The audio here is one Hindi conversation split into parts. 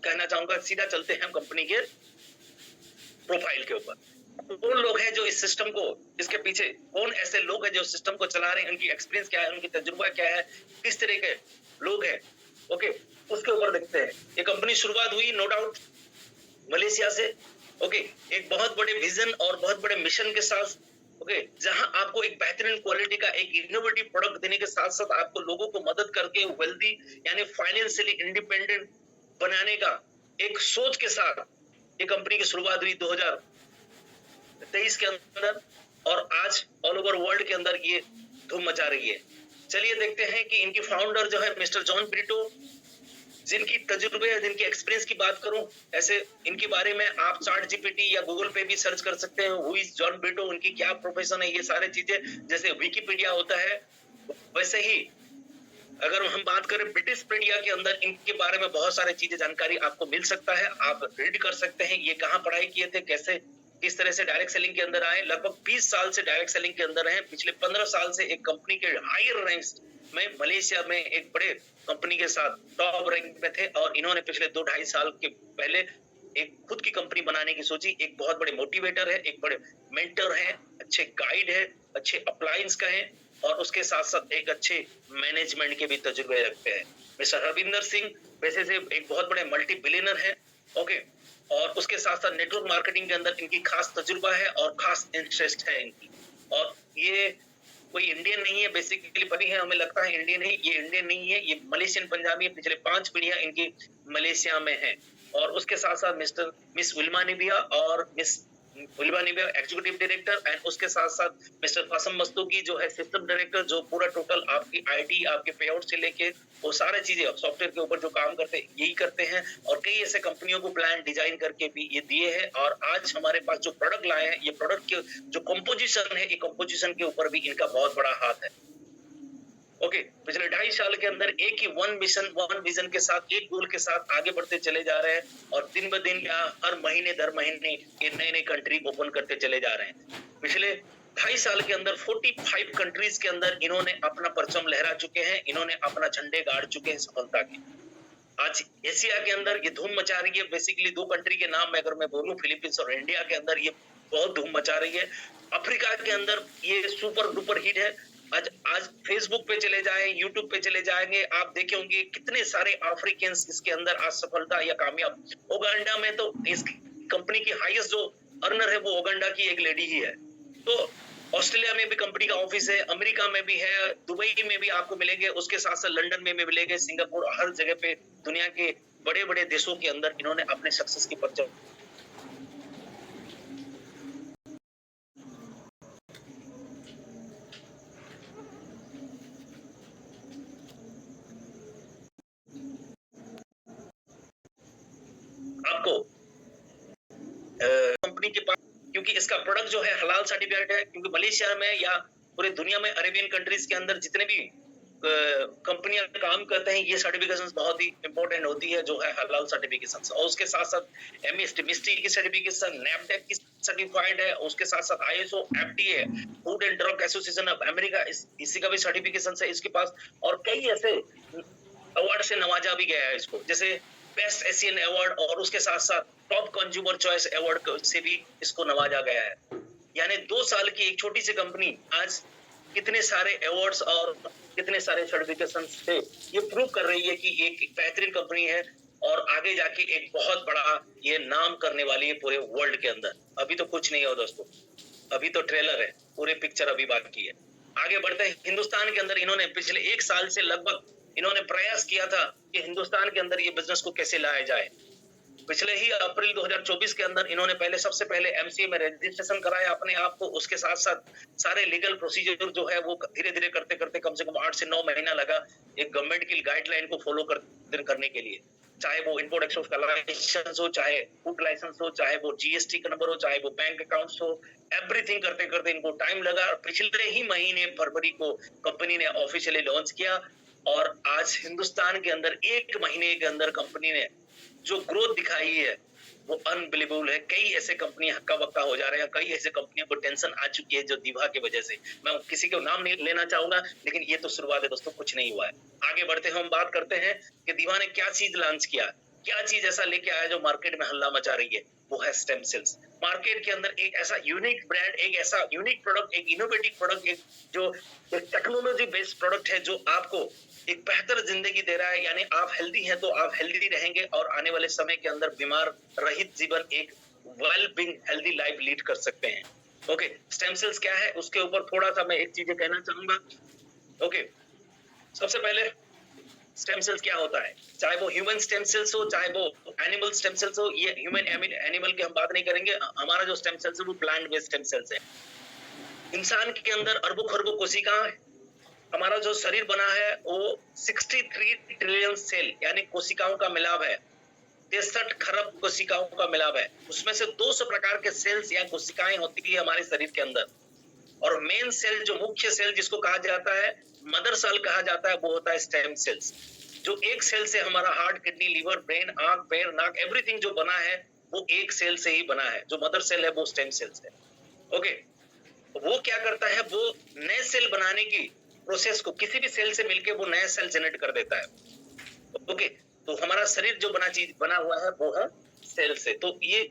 कहना चाहूंगा, सीधा चलते हैं हम कंपनी के प्रोफाइल के ऊपर। कौन लोग हैं जो इस सिस्टम को, इसके पीछे कौन ऐसे लोग हैं जो सिस्टम को चला रहे हैं, उनकी एक्सपीरियंस क्या है, उनकी तजुर्बा क्या है, किस तरह के लोग हैं, ओके, उसके ऊपर देखते हैं। ये कंपनी शुरुआत हुई नो डाउट मलेशिया से, ओके, एक बहुत बड़े विजन और बहुत बड़े मिशन के साथ, ओके, जहां आपको एक बेहतरीन क्वालिटी का एक इनोवेटिव प्रोडक्ट देने के साथ साथ आपको लोगों को मदद करके वेल्दी यानी फाइनेंशियली इंडिपेंडेंट बनाने का एक सोच के साथ ये कंपनी की शुरुआत हुई 2023 के अंदर, और आज ऑल ओवर वर्ल्ड के अंदर ये धूम मचा रही है। चलिए देखते हैं कि इनकी फाउंडर जो है मिस्टर जॉन ब्रिटो, जिनकी तजुर्बे या जिनकी एक्सपीरियंस की बात करूं, ऐसे इनके बारे में आप चार्ट जीपीटी या गूगल पे भी सर्च कर सकते हैं, हु इज जॉन ब्रिटो, उनकी क्या प्रोफेशन है, ये सारे चीजें जैसे विकिपीडिया होता है वैसे ही अगर हम बात करें ब्रिटिश मीडिया के अंदर इनके बारे में बहुत सारी चीजें जानकारी आपको मिल सकता है, आप रीड कर सकते हैं, ये कहाँ पढ़ाई किए थे, कैसे किस तरह से डायरेक्ट सेलिंग के अंदर आए। लगभग 20 साल से डायरेक्ट सेलिंग के अंदर हैं, पिछले 15 साल से एक कंपनी के हायर रैंक्स में मलेशिया में एक बड़े कंपनी के साथ टॉप रैंक में थे, और इन्होंने पिछले 2-2.5 साल के पहले एक खुद की कंपनी बनाने की सोची। एक बहुत बड़े मोटिवेटर है, एक बड़े मेंटर है, अच्छे गाइड है, अच्छे अप्लायंस का है, और उसके साथ साथ एक अच्छे मैनेजमेंट के भी तजुर्बे रखते हैं। मिस्टर हरविंदर सिंह वैसे से एक बहुत बड़े मल्टी बिलियनर है, ओके, और उसके साथ साथ नेटवर्क मार्केटिंग के अंदर इनकी खास तजुर्बा है और खास इंटरेस्ट है इनकी, और ये कोई इंडियन नहीं है, बेसिकली बनी है, हमें लगता है इंडियन है, ये इंडियन नहीं है, ये मलेशियन पंजाबी है, पिछले 5 पीढ़ियां इनकी मलेशिया में है। और उसके साथ साथ मिस विल्मा निबिया और miss Wilma Nibiya executive director, and उसके साथ साथ मिस्टर कासम मस्तूकी जो है सिस्टम डायरेक्टर, जो पूरा टोटल आपकी आईटी, आपके पे आउट से लेके वो सारे चीजें सॉफ्टवेयर के ऊपर जो काम करते हैं यही करते हैं, और कई ऐसे कंपनियों को प्लान डिजाइन करके भी ये दिए हैं, और आज हमारे पास जो प्रोडक्ट लाए हैं, ये प्रोडक्ट के जो कंपोजिशन है, ये कंपोजिशन के ऊपर भी इनका बहुत बड़ा हाथ है, ओके। पिछले 2.5 साल के अंदर एक ही वन विजन के साथ, एक गोल के साथ आगे बढ़ते चले जा रहे हैं, और दिन ब दिन या हर महीने दर महीने ये नए नए कंट्री ओपन करते चले जा रहे हैं। पिछले 2.5 साल के अंदर 45 कंट्रीज के अंदर इन्होंने अपना परचम लहरा चुके हैं, इन्होंने अपना झंडे गाड़ चुके हैं सफलता के। आज एशिया के अंदर ये धूम मचा रही है। बेसिकली 2 कंट्री के नाम में अगर मैं बोलूं, फिलीपींस और इंडिया के अंदर ये बहुत धूम मचा रही है। अफ्रीका के अंदर ये सुपर डुपर हिट है। आज फेसबुक पे चले जाएं, यूट्यूब पे चले जाएंगे, आप देखे होंगे कितने सारे अफ्रीकन इसके अंदर आज सफलता या कामयाब। उगांडा में तो इस कंपनी की हाईएस्ट जो अर्नर है वो उगांडा की एक लेडी ही है। तो ऑस्ट्रेलिया में भी कंपनी का ऑफिस है, अमेरिका में भी है, दुबई में भी आपको मिलेंगे, उसके साथ साथ लंदन में भी मिलेंगे, सिंगापुर, हर जगह पे दुनिया के बड़े बड़े देशों के अंदर इन्होंने अपने सक्सेस की परचम आपको कंपनी के पास, क्योंकि इसका प्रोडक्ट जो है हलाल सर्टिफिकेट है, क्योंकि मलेशिया में या पूरे दुनिया में अरेबियन कंट्रीज के अंदर जितने भी कंपनियां काम करते हैं, ये सर्टिफिकेशंस बहुत ही इंपॉर्टेंट होती है, जो है हलाल सर्टिफिकेशंस, और उसके साथ साथ एमएसटी की सर्टिफिकेशन, नैफडेक की सर्टिफाइड है, उसके साथ साथ ISO, FDA, food and drug association of America, इसी का भी सर्टिफिकेशन है इसके पास, और कई ऐसे अवार्ड से नवाजा भी गया है इसको, जैसे बेस्ट एशियन अवार्ड, और उसके साथ साथ टॉप कंज्यूमर चॉइस अवार्ड से भी इसको नवाजा गया है। यानी 2 साल की एक छोटी सी कंपनी आज कितने सारे अवार्ड्स और कितने सारे सर्टिफिकेशन से ये प्रूव कर रही है कि एक बेहतरीन कंपनी है, और आगे जाके एक बहुत बड़ा ये नाम करने वाली है पूरे वर्ल्ड के अंदर। अभी तो कुछ नहीं है दोस्तों, अभी तो ट्रेलर है, पूरी पिक्चर अभी बाकी है। आगे बढ़ते हैं हिंदुस्तान के अंदर। इन्होंने पिछले 1 साल से लगभग इन्होंने प्रयास किया था कि हिंदुस्तान के अंदर ये बिजनेस को कैसे लाया जाए। पिछले ही अप्रैल 2024 के अंदर इन्होंने सबसे पहले एमसीए में रजिस्ट्रेशन कराया अपने आप को। उसके साथ साथ सारे लीगल प्रोसीजर जो है वो धीरे धीरे करते करते कम से कम 8 से 9 महीना लगा एक गवर्नमेंट की गाइडलाइन को फॉलो करने के लिए, चाहे वो इंपोर्ट एक्सपोर्ट का लाइसेंस हो, चाहे फूड लाइसेंस हो, चाहे वो जीएसटी का नंबर हो, चाहे वो बैंक अकाउंट्स हो, एवरीथिंग करते करते इनको टाइम लगा। पिछले ही महीने फरवरी को कंपनी ने ऑफिशियली लॉन्च किया, और आज हिंदुस्तान के अंदर 1 महीने के अंदर कंपनी ने जो ग्रोथ दिखाई है वो अनबिलीवेबल है। कई ऐसे कंपनियां हक्का बक्का हो जा रहे हैं, कई ऐसे कंपनियों को टेंशन आ चुकी है जो दिवा की वजह से। मैं किसी को नाम नहीं लेना चाहूंगा, लेकिन ये तो शुरुआत है दोस्तों, कुछ नहीं हुआ है। आगे बढ़ते हैं, हम बात करते हैं कि दिवा ने क्या चीज लॉन्च किया। क्या चीज ऐसा लेके आया जो मार्केट में हल्ला मचा रही है, वो है स्टेम सेल्स। मार्केट के अंदर एक ऐसा यूनिक ब्रांड, एक ऐसा यूनिक प्रोडक्ट, एक इनोवेटिव प्रोडक्ट, एक जो एक टेक्नोलॉजी बेस्ड प्रोडक्ट है जो आपको एक बेहतर जिंदगी दे रहा है। यानी आप हेल्दी हैं तो आप हेल्दी रहेंगे और आने वाले समय के अंदर बीमार रहित जीवन, एक well being healthy life lead कर सकते हैं। ओके, स्टेम सेल्स क्या है उसके ऊपर थोड़ा सा मैं एक चीजें कहना चाहूंगा। ओके, सबसे पहले स्टेम सेल्स क्या होता है, चाहे वो ह्यूमन स्टेम सेल्स हो, चाहे वो एनिमल स्टेम सेल्स हो। ये ह्यूमन एनिमल की हम बात नहीं करेंगे, हमारा जो स्टेम सेल्स है वो प्लांट बेस्ड स्टेम सेल्स है। इंसान के अंदर अरबों खरबों कोशिकाएं, हमारा जो शरीर बना है वो 63 ट्रिलियन सेल यानी कोशिकाओं का मिलाप है, 63 खरब कोशिकाओं का मिलाप है। उसमें से 200 प्रकार के सेल्स या कोशिकाएं होती है हमारे शरीर के अंदर। और मेन सेल, जो मुख्य सेल जिसको कहा जाता है मदर सेल कहा जाता है, वो होता है स्टेम सेल्स। जो एक सेल से हमारा हार्ट, किडनी, लीवर, ब्रेन, आंख, पैर, नाक, एवरीथिंग जो बना है वो एक सेल से ही बना है। जो मदर सेल है वो स्टेम सेल्स है। ओके, वो क्या करता है, वो नए सेल बनाने की प्रोसेस को किसी भी सेल से मिलके वो नया सेल जनरेट कर देता है। ओके, तो हमारा शरीर जो बना हुआ है वो है सेल से। तो ये,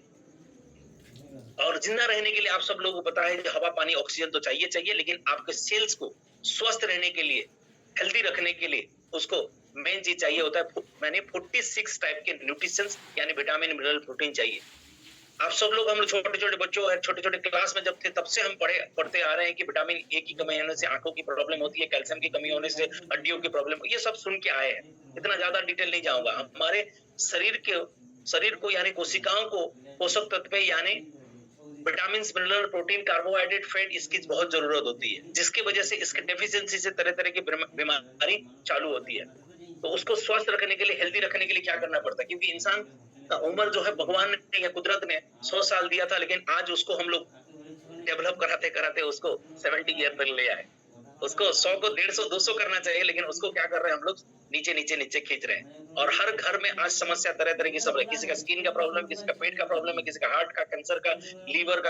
और जिंदा रहने के लिए आप सब लोगों को पता है कि हवा, पानी, ऑक्सीजन तो चाहिए, लेकिन आपके सेल्स को स्वस्थ रहने के लिए, हेल्दी रखने के लिए उसको मेन चीज चाहिए होता है, मैंने 46 टाइप के न्यूट्रिशंस यानी विटामिन, मिनरल, प्रोटीन चाहिए। आप सब लोग, हम लोग छोटे छोटे बच्चों और छोटे छोटे क्लास में जब थे तब से हम पढ़ते आ रहे हैं कि विटामिन ए की कमी होने से आंखों की प्रॉब्लम होती है, कैल्शियम की कमी होने से हड्डियों की प्रॉब्लम, ये सब सुन के आए हैं। इतना ज्यादा डिटेल नहीं जाऊंगा। हमारे शरीर को यानी कोशिकाओं को पोषक तत्व यानी vitamin, mineral, protein, carbohydrate, fat, इसकी बहुत जरूरत होती है, जिसकी वजह से इसके डेफिशिएंसी से तरह तरह की बीमारी चालू होती है। तो उसको स्वस्थ रखने के लिए, हेल्दी रखने के लिए क्या करना पड़ता है, क्योंकि इंसान का उम्र जो है भगवान ने या कुदरत ने 100 साल दिया था, लेकिन आज उसको हम लोग डेवलप कराते कराते उसको 70 ईयर तक ले आए। उसको 100 को 150 200 करना चाहिए, लेकिन उसको क्या कर रहे हैं हम लोग, नीचे नीचे नीचे खींच रहे हैं। और हर घर में आज समस्या तरह तरह की सब है। किसी का स्किन का प्रॉब्लम, किसी का पेट का प्रॉब्लम है, किसी का हार्ट का, कैंसर का, लीवर का,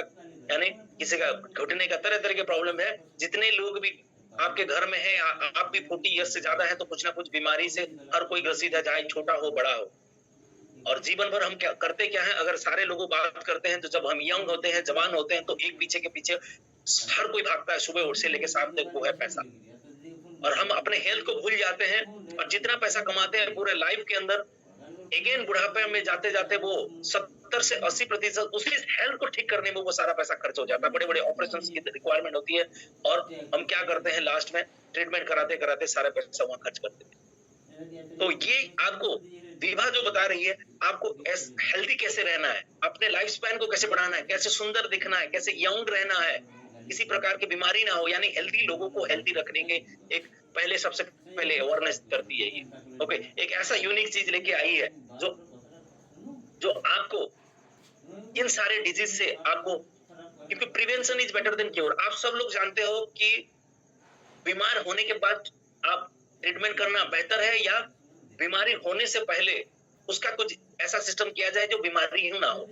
यानी किसी का घुटने का, तरह तरह के प्रॉब्लम है। जितने लोग भी आपके घर में है, आप भी 40 ईयर्स से ज्यादा है तो कुछ ना कुछ बीमारी से हर कोई ग्रसित है, चाहे छोटा हो बड़ा हो। और जीवन भर हम क्या करते क्या है, अगर सारे लोगों बात करते हैं तो जब हम यंग होते हैं, जवान होते हैं, तो एक पीछे के पीछे हर कोई भागता है, सुबह उठ से लेके शाम तक वो है पैसा। और हम अपने हेल्थ को भूल जाते हैं, और जितना पैसा कमाते हैं पूरे लाइफ के अंदर, अगेन बुढ़ापे में जाते जाते वो 70 से 80% उसी हेल्थ को ठीक करने में वो सारा पैसा खर्च हो जाता है। बड़े बड़े ऑपरेशंस की रिक्वायरमेंट होती है, और हम क्या करते हैं, लास्ट में ट्रीटमेंट कराते कराते सारा पैसा वहां खर्च कर देते हैं। तो ये आपको विभा जो बता रही है, आपको हेल्दी कैसे रहना है, अपने लाइफ स्पैन को कैसे बढ़ाना है, कैसे सुंदर दिखना है, कैसे यंग रहना है, किसी प्रकार की बीमारी ना हो, यानी हेल्दी लोगों को हेल्दी रखने के एक पहले, सबसे पहले अवेयरनेस करती है ये। ओके, एक ऐसा यूनिक चीज लेके आई है जो जो आपको इन सारे डिजीज से आपको, क्योंकि prevention is better than cure. आप सब लोग जानते हो कि बीमार होने के बाद आप ट्रीटमेंट करना बेहतर है, या बीमारी होने से पहले उसका कुछ ऐसा सिस्टम किया जाए जो बीमारी ही ना हो।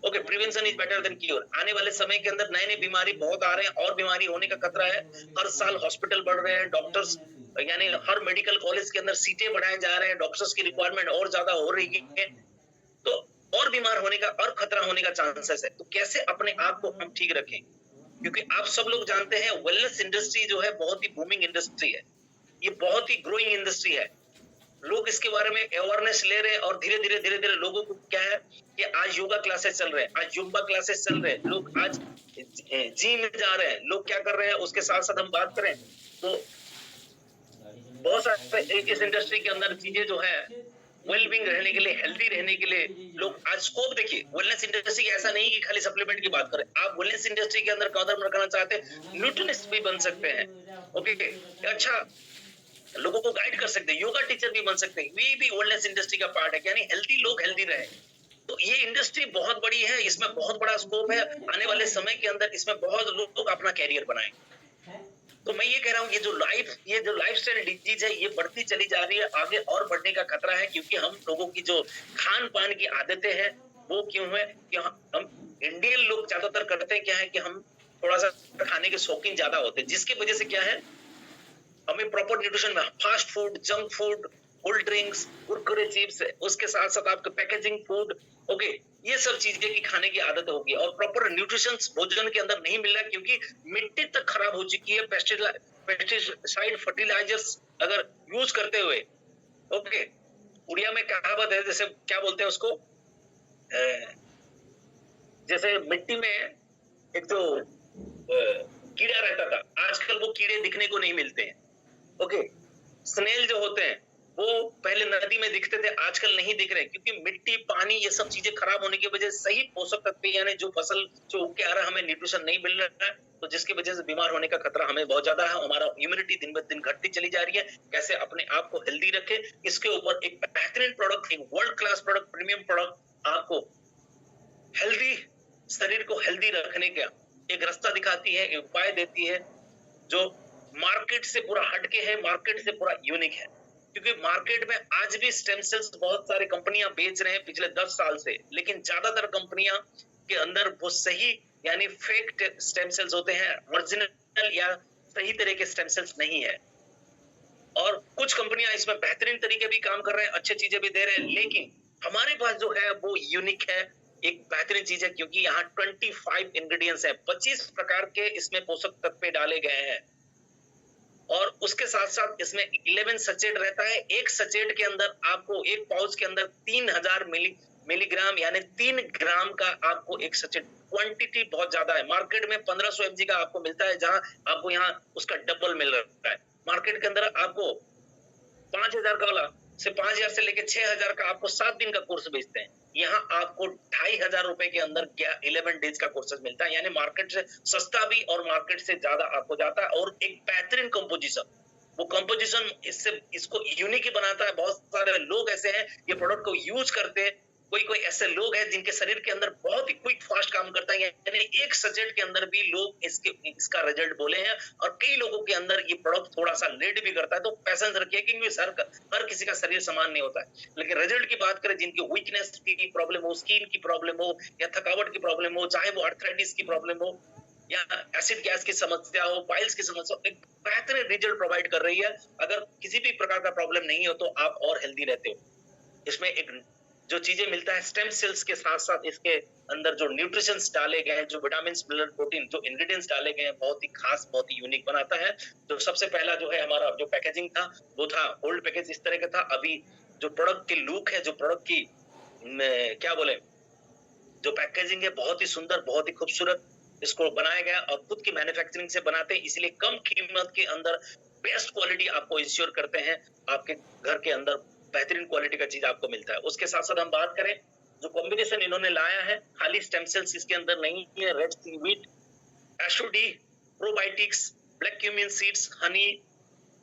Okay, prevention is better than cure. आने वाले समय के अंदर नए नए बीमारी बहुत आ रहे हैं और बीमारी होने का खतरा है। हर साल हॉस्पिटल बढ़ रहे हैं, डॉक्टर्स यानी हर मेडिकल कॉलेज के अंदर सीटें बढ़ाए जा रहे हैं, डॉक्टर्स की रिक्वायरमेंट और ज्यादा हो रही है, तो और बीमार होने का और खतरा होने का चांसेस है। तो कैसे अपने आप को हम ठीक रखें, क्योंकि आप सब लोग जानते हैं वेलनेस इंडस्ट्री जो है बहुत ही बूमिंग इंडस्ट्री है, ये बहुत ही ग्रोइंग इंडस्ट्री है। लोग इसके बारे में अवेयरनेस ले रहे हैं, और धीरे धीरे लोगों को क्या है कि आज योगा क्लासेस चल रहे हैं, आज जुम्बा क्लासेस चल रहे हैं, लोग आज जिम में जा रहे हैं। लोग क्या कर रहे हैं, उसके साथ साथ हम बात करें तो बहुत सारे इस इंडस्ट्री के अंदर चीजें जो है वेलबींग रहने के लिए, हेल्दी रहने के लिए लोग आज स्कोप देखिए। वेलनेस इंडस्ट्री ऐसा नहीं कि खाली सप्लीमेंट की बात करें, आप वेलनेस इंडस्ट्री के अंदर कदम रखना चाहते हैं, न्यूट्रिशनिस्ट भी बन सकते हैं। ओके, अच्छा, लोगों को गाइड कर सकते हैं, योगा टीचर भी बन सकते हैं, ये भी वेलनेस इंडस्ट्री का पार्ट है, यानी हेल्दी लोग हेल्दी रहे। तो ये इंडस्ट्री बहुत बड़ी है, इसमें बहुत बड़ा स्कोप है। आने वाले समय के अंदर इसमें बहुत लोग अपना कैरियर बनाएंगे। तो मैं ये कह रहा हूँ, ये जो लाइफस्टाइल डिजीज है, ये बढ़ती चली जा रही है, आगे और बढ़ने का खतरा है, क्योंकि हम लोगों की जो खान पान की आदतें हैं वो क्यों है कि हम इंडियन लोग ज्यादातर करते हैं क्या है कि हम थोड़ा सा खाने के शौकीन ज्यादा होते हैं, जिसकी वजह से क्या है, हमें प्रॉपर न्यूट्रिशन में fast food, junk food, cold drinks, Kurkure, chips, उसके साथ साथ आपका पैकेजिंग फूड, ओके, ये सब चीजें की खाने की आदत होगी और प्रॉपर न्यूट्रिशन भोजन के अंदर नहीं मिल रहा है क्योंकि मिट्टी तक खराब हो चुकी है पेस्टिसाइड फर्टिलाइजर्स अगर यूज करते हुए। ओके, उड़िया में कहावत है, जैसे क्या बोलते हैं उसको, जैसे मिट्टी में एक तो कीड़ा रहता था, आजकल वो कीड़े दिखने को नहीं मिलते हैं। ओके, स्नेल जो होते हैं वो पहले नदी में दिखते थे, आजकल नहीं दिख रहे क्योंकि मिट्टी, पानी, ये सब चीजें खराब होने की वजह से सही पोषक तत्व यानी जो फसल जो उग के आ रहा है हमें न्यूट्रिशन नहीं मिल रहा है, तो जिसकी वजह से बीमार होने का खतरा हमें बहुत ज्यादा है। हमारा इम्यूनिटी दिन ब दिन घटती चली जा रही है। कैसे अपने आप को हेल्दी रखें, इसके ऊपर एक बेहतरीन प्रोडक्ट, एक world class product, premium product आपको हेल्दी शरीर को हेल्दी रखने का एक रास्ता दिखाती है, एक उपाय देती है जो मार्केट से पूरा हटके है, मार्केट से पूरा यूनिक है। क्योंकि मार्केट में आज भी स्टेम सेल्स बहुत सारी कंपनियां बेच रहे हैं पिछले 10 साल से, लेकिन ज्यादातर कंपनियां के अंदर वो सही यानी फेक स्टेम सेल्स होते हैं, ओरिजिनल या सही तरह के स्टेम सेल्स नहीं है। और कुछ कंपनियां इसमें बेहतरीन तरीके भी काम कर रहे हैं, अच्छी चीजें भी दे रहे हैं, लेकिन हमारे पास जो है वो यूनिक है, एक बेहतरीन चीज है क्योंकि यहाँ 25 इंग्रेडिएंट्स है, 25 प्रकार के इसमें पोषक तत्व डाले गए हैं और उसके साथ साथ इसमें 11 सचेट रहता है। एक सचेट के अंदर आपको, एक पाउच के अंदर 3000 मिलीग्राम यानी 3 ग्राम का आपको एक सचेट, क्वांटिटी बहुत ज्यादा है। मार्केट में 1500 mg का आपको मिलता है, जहां आपको यहाँ उसका डबल मिल रहा है। मार्केट के अंदर आपको 5000 का वाला से 5000 से लेके 6000 का आपको 7 दिन का कोर्स बेचते हैं, यहाँ आपको 2500 रुपए के अंदर 11 डेज का कोर्सेज मिलता है, यानी मार्केट से सस्ता भी और मार्केट से ज्यादा आपको जाता है। और एक बेहतरीन कंपोजिशन, वो कंपोजिशन इससे इसको यूनिक ही बनाता है। बहुत सारे लोग ऐसे हैं ये प्रोडक्ट को यूज करते हैं, कोई ऐसे लोग हैं जिनके शरीर के अंदर बहुत ही क्विक फास्ट काम करता है, यानी एक सचेट के अंदर भी लोग इसका रिजल्ट बोले हैं। और कई लोगों के अंदर ये प्रोडक्ट थोड़ा सा लेट भी करता है, तो पैसेंस रखिए क्योंकि हर किसी का शरीर समान नहीं होता है। लेकिन रिजल्ट की बात करें, जिनकी वीकनेस की प्रॉब्लम हो, स्किन की प्रॉब्लम हो या थकावट की प्रॉब्लम हो, चाहे वो आर्थराइटिस की प्रॉब्लम हो या एसिड गैस की समस्या हो, पाइल्स की समस्या हो, एक बेहतरीन रिजल्ट प्रोवाइड कर रही है। अगर किसी भी प्रकार का प्रॉब्लम नहीं हो तो आप और हेल्दी रहते हो। इसमें एक जो चीजें मिलता है स्टेम सेल्स के साथ साथ इसके अंदर जो न्यूट्रिशंस डाले गए हैं, जो विटामिन, मिनरल, प्रोटीन, जो इंग्रेडिएंट्स डाले गए हैं, बहुत ही खास, बहुत ही यूनिक बनाता है। तो सबसे पहला जो है हमारा जो पैकेजिंग था वो था ओल्ड पैकेज इस तरह का था। अभी जो प्रोडक्ट की लुक है, जो प्रोडक्ट की क्या बोले, जो पैकेजिंग है बहुत ही सुंदर, बहुत ही खूबसूरत इसको बनाया गया और खुद की मैन्युफैक्चरिंग से बनाते हैं, इसलिए कम कीमत के अंदर बेस्ट क्वालिटी आपको इंश्योर करते हैं। आपके घर के अंदर बेहतरीन क्वालिटी का चीज आपको मिलता है। उसके साथ साथ हम बात करें जो कॉम्बिनेशन इन्होंने लाया है, खाली स्टेम सेल्स इसके अंदर नहीं है, रेड सीवीड, एशोडी, probiotics, black cumin seeds, honey,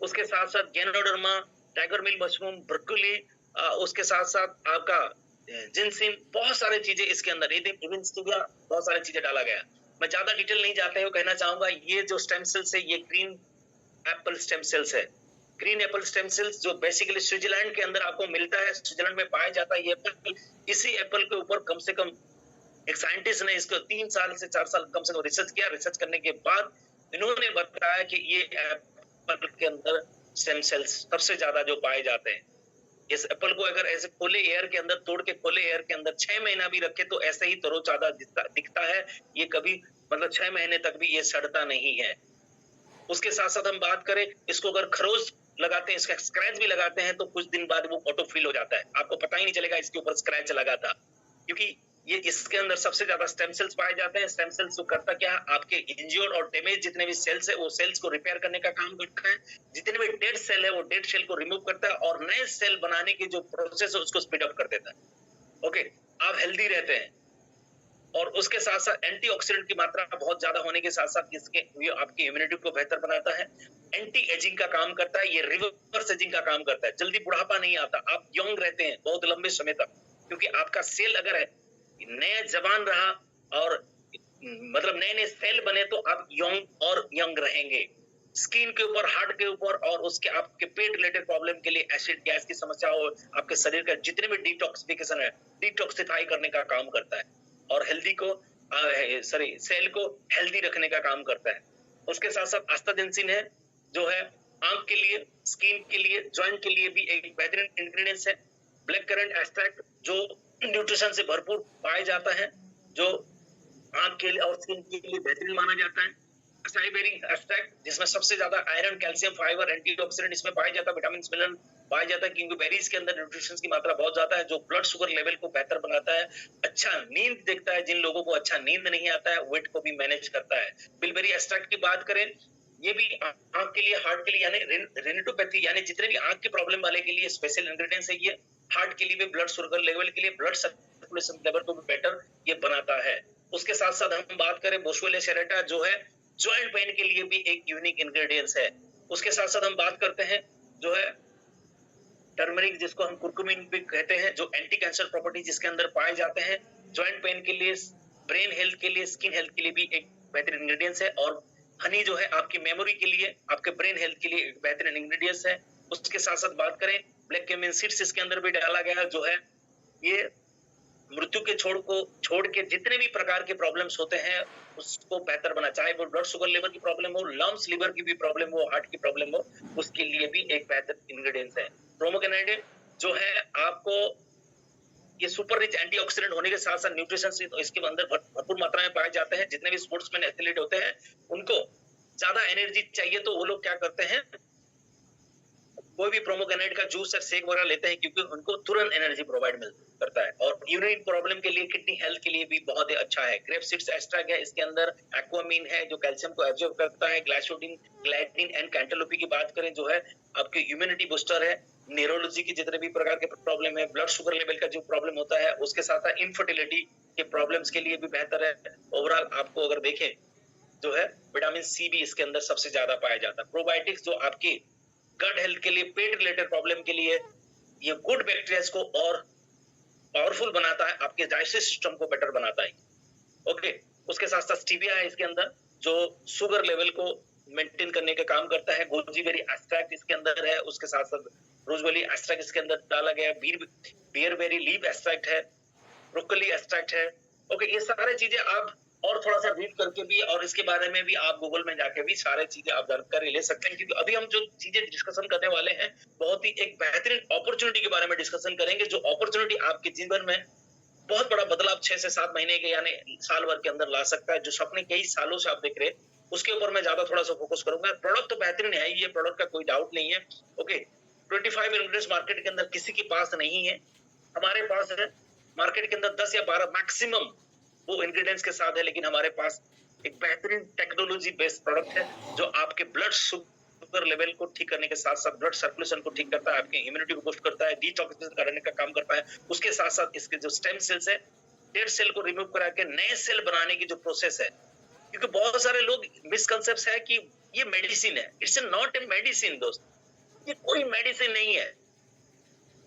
उसके साथ साथ ganoderma, tiger milk mushroom, broccoli, उसके साथ साथ आपका जिनसिन, बहुत सारी चीजें इसके अंदर, इवन स्टीविया, बहुत सारी चीजें डाला गया। मैं ज्यादा डिटेल नहीं जाते हुए कहना चाहूंगा, ये जो स्टेम सेल्स है ये ग्रीन एप्पल स्टेम सेल्स है। ग्रीन एप्पल स्टेम सेल्स जो बेसिकली स्विट्जरलैंड के अंदर आपको मिलता है, स्विट्जरलैंड में पाया जाता है ये एप्पल। इसी एप्पल के ऊपर कम से कम एक साइंटिस्ट ने इसको 3 साल से 4 साल कम से कम रिसर्च किया। रिसर्च करने के बाद इन्होंने बताया कि ये एप्पल के अंदर स्टेम सेल्स सबसे ज्यादा जो पाए जाते हैं। इस एप्पल को अगर ऐसे खुले एयर के अंदर तोड़ के खुले एयर के अंदर 6 महीना भी रखे तो ऐसे ही तरोताजा दिखता है। ये कभी मतलब 6 महीने तक भी ये सड़ता नहीं है। उसके साथ साथ हम बात करें, इसको अगर खरोच लगाते हैं, इसका स्क्रैच भी लगाते हैं तो कुछ दिन बाद वो ऑटो फिल हो जाता है, आपको पता ही नहीं चलेगा इसके ऊपर स्क्रैच लगा था, क्योंकि ये इसके अंदर सबसे ज्यादा स्टेम सेल्स पाए जाते हैं। स्टेम सेल्स को करता क्या है, आपके इंज्योर्ड और डैमेज जितने भी सेल्स है वो सेल्स को रिपेयर करने का काम करता है। जितने भी डेड सेल है वो डेड सेल को रिमूव करता है और नए सेल बनाने की जो प्रोसेस है उसको स्पीड अप कर देता है। ओके, आप हेल्दी रहते हैं। और उसके साथ साथ एंटीऑक्सीडेंट की मात्रा बहुत ज्यादा होने के साथ साथ इसके ये आपकी इम्यूनिटी को बेहतर बनाता है। एंटी एजिंग का काम करता है, ये रिवर्स एजिंग का काम करता है। जल्दी बुढ़ापा नहीं आता, आप यंग रहते हैं बहुत लंबे समय तक, क्योंकि आपका सेल अगर है नया जवान रहा और मतलब नए नए सेल बने तो आप यंग और यंग रहेंगे। स्किन के ऊपर, हार्ट के ऊपर और उसके आपके पेट रिलेटेड प्रॉब्लम के लिए, एसिड गैस की समस्या हो, आपके शरीर का जितने भी डिटॉक्सिफिकेशन है, डिटॉक्सिफाई करने का काम करता है और हेल्दी को सेल को हेल्दी रखने का काम करता है। उसके साथ साथ आस्ताजेंसिन है जो है आंख के लिए, स्किन के लिए, जॉइंट के लिए भी एक बेहतरीन इंग्रेडिएंट्स है। ब्लैक करंट एक्सट्रैक्ट जो न्यूट्रिशन से भरपूर पाया जाता है, जो आंख के लिए और स्किन के लिए बेहतरीन माना जाता है। असाई बेरी एक्सट्रैक्ट जिसमें सबसे ज्यादा आयरन, कैल्शियम, फाइबर, एंटीऑक्सीडेंट इसमें पाया जाता है, विटामिन मिनरल पाया जाता है, क्योंकि बेरीज के अंदर न्यूट्रिशन की मात्रा बहुत ज्यादा है, जो ब्लड शुगर लेवल को बेहतर बनाता है, अच्छा नींद देखता है, जिन लोगों को अच्छा नींद नहीं आता है, वेट को भी मैनेज करता है। बिलबेरी एक्सट्रैक्ट की बात करें, ये भी आंख के लिए, हार्ट के लिए, यानी रेनिटोपैथी यानी जितने भी आंख की प्रॉब्लम वाले के लिए स्पेशल इंग्रेडिएंट्स है ये। हार्ट के लिए भी, ब्लड शुगर लेवल के लिए, ब्लड सर्कुलेशन लेवल को भी बेटर ये बनाता है। उसके साथ साथ हम बात करें बोशवेले शेरेटा जो है जॉइंट पेन के लिए भी एक यूनिक इंग्रेडिएंट्स है। उसके साथ साथ हम बात करते हैं जो है टर्मरिक, जिसको हम कुरकुमिन भी कहते हैं, जो एंटी कैंसर प्रॉपर्टी जिसके अंदर पाए जाते हैं, जॉइंट पेन के लिए, ब्रेन हेल्थ के लिए, स्किन हेल्थ के लिए भी एक बेहतरीन इंग्रेडिएंट्स है। और हनी जो है आपकी मेमोरी के लिए, आपके ब्रेन हेल्थ के लिए एक बेहतरीन इंग्रेडिएंट्स है। उसके साथ साथ बात करें ब्लैक क्यूमिन सीड्स इसके अंदर भी डाला गया जो है, ये मृत्यु के छोड़ के जितने भी प्रकार के प्रॉब्लम्स होते हैं उसको बेहतर बना, चाहे वो ब्लड शुगर लेवल की प्रॉब्लम हो, लम्स लिवर की भी प्रॉब्लम हो, हार्ट की प्रॉब्लम हो, उसके लिए भी एक बेहतर इंग्रेडिएंट्स है। प्रोमोग्रेनेट जो है आपको ये सुपर रिच एंटीऑक्सीडेंट होने के साथ साथ न्यूट्रिशन इसके अंदर भरपूर मात्रा में पाए जाते हैं। जितने भी स्पोर्ट्समैन एथलीट होते हैं उनको ज्यादा एनर्जी चाहिए तो वो लोग क्या करते हैं, कोई भी प्रोमोग्रेनेट का जूस या शेक वगैरह लेते हैं, क्योंकि उनको तुरंत एनर्जी प्रोवाइड करता है। और यूरिन प्रॉब्लम के लिए, किडनी हेल्थ के लिए भी बहुत ही अच्छा है। ग्रेप सीड्स एक्सट्रैक्ट है, इसके अंदर एक्वामीन है जो कैल्शियम को एब्जॉर्ब करता है। ग्लाइकोडिन, ग्लाइटिन एंड कैंटेलोपी की बात करें जो है आपके इम्यूनिटी बूस्टर है। न्यूरोलॉजी की जितने भी प्रकार के प्रॉब्लम है, ब्लड शुगर लेवल का जो प्रॉब्लम होता है, उसके साथ साथ इनफर्टिलिटी के प्रॉब्लम्स के लिए भी बेहतर है। ओवरऑल आपको अगर देखें जो है विटामिन सी भी इसके अंदर सबसे ज्यादा पाया जाता है। प्रोबायोटिक्स जो आपकी गट हेल्थ के लिए, पेट रिलेटेड प्रॉब्लम के लिए, ये गुड बैक्टीरिया को और पावरफुल बनाता है, आपके डाइजेस्टिव सिस्टम को बेटर बनाता है। ओके, उसके साथ साथ स्टीविया है इसके अंदर जो शुगर लेवल को मेंटेन करने का काम करता है। गोजीबेरी एक्सट्रैक्ट इसके अंदर है, उसके साथ साथ रोजबेरी एक्सट्रैक्ट इसके अंदर डाला गया है। बियरबेरी लीफ एक्सट्रैक्ट है, ब्रोकली एक्सट्रैक्ट है। ओके, ये सारे चीजें आप और थोड़ा सा रीड करके भी, और इसके बारे में भी आप गूगल में जाके भी सारे चीजें आप जानकारी ले सकते हैं, क्योंकि अभी हम जो चीजें डिस्कशन करने वाले हैं बहुत ही एक बेहतरीन अपॉर्चुनिटी के बारे में डिस्कशन करेंगे, जो अपॉर्चुनिटी आपके जीवन में बहुत बड़ा बदलाव 6 से 7 महीने के यानी साल भर के अंदर ला सकता है। जो सपने कई सालों से आप देख रहे हैं उसके ऊपर मैं ज्यादा थोड़ा सा फोकस करूंगा। प्रोडक्ट तो बेहतरीन है, ये प्रोडक्ट का कोई डाउट नहीं है। ओके, 25 इंग्रेडिएंट्स मार्केट के अंदर किसी के पास नहीं है, हमारे पास है। मार्केट के अंदर 10 या 12 मैक्सिमम वो इंग्रेडिएंट्स के साथ है, लेकिन हमारे पास एक बेहतरीन टेक्नोलॉजी बेस्ड प्रोडक्ट है जो आपके ब्लड शुगर लेवल को ठीक करने के साथ साथ ब्लड सर्कुलेशन को ठीक करता है, आपके इम्यूनिटी को बूस्ट करता है, डिटॉक्सिफिकेशन करने का काम करता है। उसके साथ साथ इसके जो स्टेम सेल्स है, डेड सेल को रिमूव करा के नए सेल बनाने की जो प्रोसेस है, क्योंकि बहुत सारे लोग मिसकंसेप्ट है कि ये मेडिसिन है। इट्स नॉट ए मेडिसिन दोस्त, ये कोई मेडिसिन नहीं है।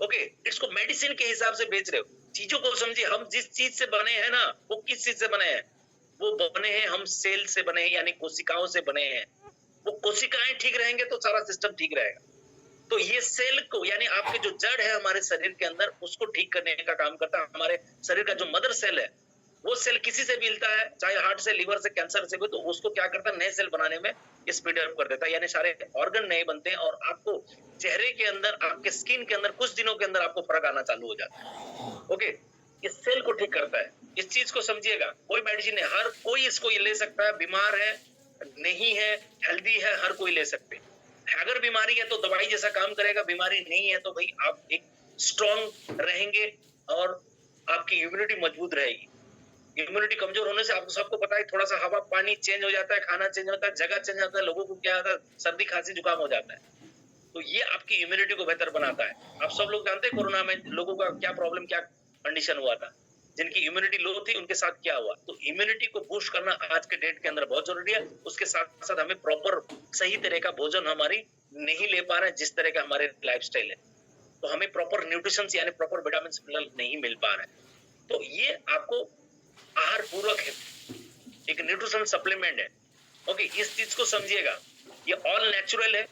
ओके, इसको मेडिसिन के हिसाब से बेच रहे हो। चीजों को समझिए, हम जिस चीज से बने हैं ना, वो किस चीज से बने हैं, वो बने हैं, हम सेल से बने हैं, यानी कोशिकाओं से बने हैं। वो कोशिकाएं ठीक रहेंगे तो सारा सिस्टम ठीक रहेगा। तो ये सेल को, यानी आपके जो जड़ है हमारे शरीर के अंदर, उसको ठीक करने का काम करता है। हमारे शरीर का जो मदर सेल है, वो सेल किसी से भी मिलता है, चाहे हार्ट से, लिवर से, कैंसर से भी, तो उसको क्या करता है, नए सेल बनाने में स्पीड अप कर देता है, यानी सारे ऑर्गन नए बनते हैं और आपको चेहरे के अंदर, आपके स्किन के अंदर कुछ दिनों के अंदर आपको फर्क आना चालू हो जाता है। ओके, ये सेल को ठीक करता है। इस चीज को समझिएगा, कोई मेडिसिन है, हर कोई इसको ये ले सकता है, बीमार है, नहीं है, हेल्दी है, हर कोई ले सकते हैं। अगर बीमारी है तो दवाई जैसा काम करेगा, बीमारी नहीं है तो भाई आप एक स्ट्रॉन्ग रहेंगे और आपकी इम्यूनिटी मजबूत रहेगी। इम्यूनिटी कमजोर होने से आपको सबको पता है, थोड़ा सा हवा पानी चेंज हो जाता है, खाना चेंज होता है, जगह चेंज होता है, लोगों को क्या होता है, सर्दी खांसी जुकाम हो जाता है। तो ये आपकी इम्यूनिटी को बेहतर बनाता है। आप सब लोग जानते हैं कोरोना में लोगों का क्या प्रॉब्लम, क्या कंडीशन हुआ था, जिनकी इम्यूनिटी लो थी उनके साथ क्या हुआ। तो इम्यूनिटी को बूस्ट करना आज के डेट के अंदर बहुत जरूरी है। उसके साथ साथ हमें प्रॉपर सही तरह का भोजन हमारी नहीं ले पा रहे हैं, जिस तरह का हमारे लाइफस्टाइल है, तो हमें प्रॉपर न्यूट्रिशन यानी प्रॉपर विटामिन मिनरल नहीं मिल पा रहे हैं। तो ये आपको आहार पूरक है, एक न्यूट्रिशन सप्लीमेंट है। ओके, इस चीज को समझिएगा, ये ऑल नेचुरल है,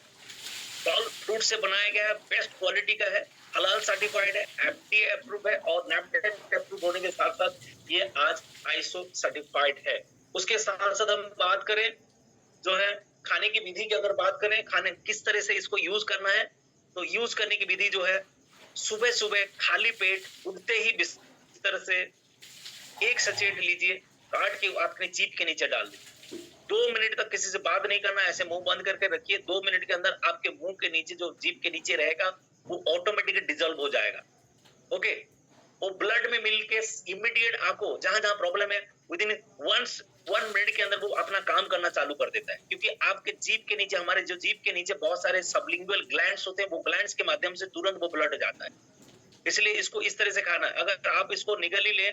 ऑल फ्रूट से बनाया गया है, बेस्ट क्वालिटी का है, हलाल सर्टिफाइड है, एफडीए अप्रूव है और नैफडेक अप्रूव होने के साथ साथ ये आज आईएसओ सर्टिफाइड है। उसके साथ साथ हम बात करें जो है खाने की विधि की अगर बात करें, खाने किस तरह से इसको यूज करना है, तो यूज करने की विधि जो है, सुबह सुबह खाली पेट उठते ही बिस्तर से एक सचेट लीजिए, काट के अपने जीभ के नीचे डाल दीजिए। 2 मिनट तक किसी से बात नहीं करना, ऐसे मुंह बंद करके रखिए। 2 मिनट के अंदर आपके मुंह के नीचे जो जीभ के नीचे रहेगा, वो ऑटोमेटिकली डिजोल्व हो जाएगा। ओके, वो ब्लड में मिलके इमीडिएट आपको जहां जहां प्रॉब्लम है, विद इन 1 मिनट के अंदर वो अपना काम करना चालू कर देता है। क्योंकि आपके जीभ के नीचे, हमारे जो जीभ के नीचे बहुत सारे सबलिंगुअल ग्लैंड्स होते हैं, वो ग्लैंड्स के माध्यम से तुरंत वो ब्लड जाता है। इसलिए इसको इस तरह से खाना है। अगर आप इसको निगल ही ले,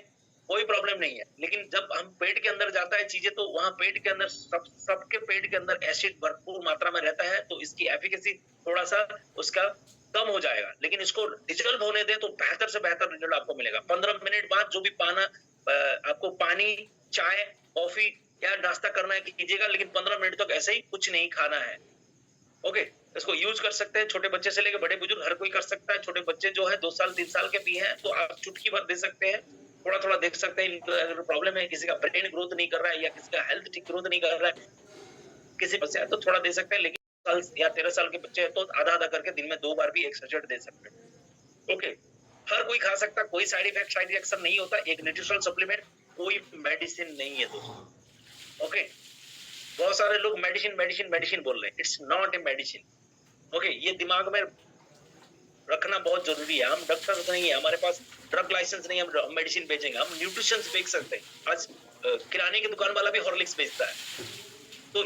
कोई प्रॉब्लम नहीं है। लेकिन जब हम पेट के अंदर जाता है चीजें, तो वहां पेट के अंदर सबके पेट के अंदर एसिड भरपूर मात्रा में रहता है, तो इसकी एफिकेसी थोड़ा सा उसका कम हो जाएगा। लेकिन इसको डिजोल्व होने दें तो बेहतर से बेहतर रिजल्ट आपको मिलेगा। 15 मिनट बाद जो भी आपको पानी, चाय, कॉफी या नाश्ता करना है कीजिएगा, लेकिन 15 मिनट तक ऐसे ही कुछ नहीं खाना है। ओके, इसको यूज कर सकते हैं, छोटे बच्चे से लेकर बड़े बुजुर्ग हर कोई कर सकता है। छोटे बच्चे जो है 2 साल 3 साल के भी हैं, तो आप चुटकी भर दे सकते हैं, थोड़ा थोड़ा देख सकते हैं। अगर प्रॉब्लम है, किसी का ब्रेन ग्रोथ नहीं कर रहा है या किसी का हेल्थ ठीक ग्रोथ नहीं कर रहा है, किसी बच्चे है तो थोड़ा दे सकते हैं। लेकिन साल या 13 साल के बच्चे हैं तो आधा आधा करके दिन में 2 बार भी एक सचेट दे सकते हैं। ओके, हर कोई खा सकता है, कोई साइड रिएक्शन नहीं होता। एक न्यूट्रिशनल सप्लीमेंट कोई मेडिसिन नहीं है दोस्तों। ओके, बहुत सारे लोग मेडिसिन मेडिसिन मेडिसिन बोल रहे हैं, it's not a medicine. Okay, ये दिमाग में रखना बहुत जरूरी है। हम डॉक्टर नहीं है, हमारे पास ड्रग लाइसेंस नहीं है, हम मेडिसिन बेचेंगे। हम न्यूट्रिशन बेच सकते हैं। आज किराने की दुकान वाला भी हॉर्लिक्स बेचता है। तो